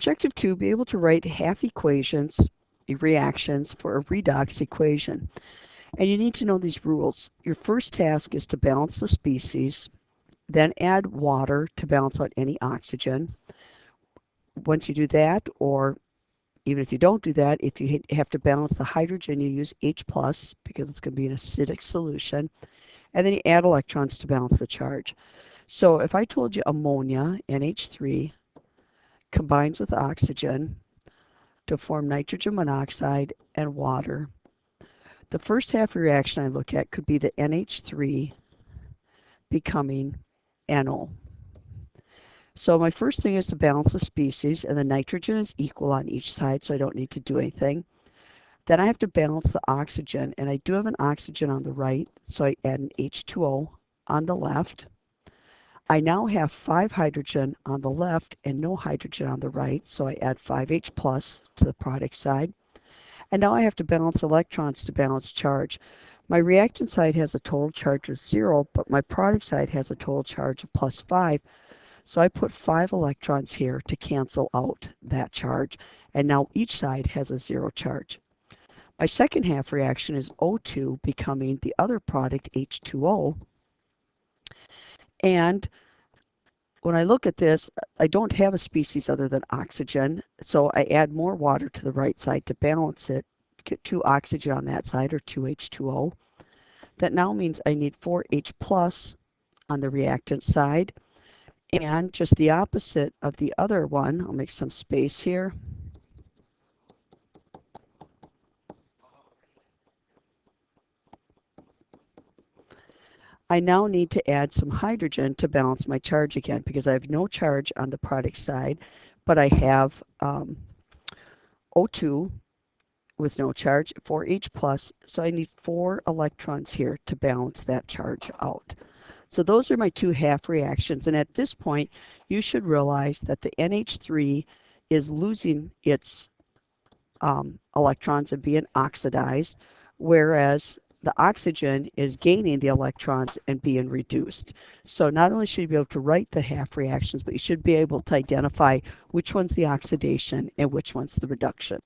Objective 2, be able to write half equations, reactions for a redox equation. And you need to know these rules. Your first task is to balance the species, then add water to balance out any oxygen. Once you do that, or even if you don't do that, if you have to balance the hydrogen, you use H plus because it's going to be an acidic solution. And then you add electrons to balance the charge. So if I told you ammonia, NH3, combines with oxygen to form nitrogen monoxide and water, the first half reaction I look at could be the NH3 becoming NO. So my first thing is to balance the species, and the nitrogen is equal on each side, so I don't need to do anything. Then I have to balance the oxygen, and I do have an oxygen on the right, so I add an H2O on the left. I now have 5 hydrogen on the left and no hydrogen on the right, so I add 5H plus to the product side. And now I have to balance electrons to balance charge. My reactant side has a total charge of 0, but my product side has a total charge of plus 5. So I put 5 electrons here to cancel out that charge, and now each side has a 0 charge. My second half reaction is O2 becoming the other product, H2O. And when I look at this, I don't have a species other than oxygen, so I add more water to the right side to balance it, get 2 oxygen on that side, or 2 H2O. That now means I need 4 H plus on the reactant side, and just the opposite of the other one. I'll make some space here. I now need to add some hydrogen to balance my charge again, because I have no charge on the product side, but I have O2 with no charge, 4H plus, so I need 4 electrons here to balance that charge out. So those are my 2 half reactions, and at this point you should realize that the NH3 is losing its electrons and being oxidized, whereas the oxygen is gaining the electrons and being reduced. So not only should you be able to write the half reactions, but you should be able to identify which one's the oxidation and which one's the reduction.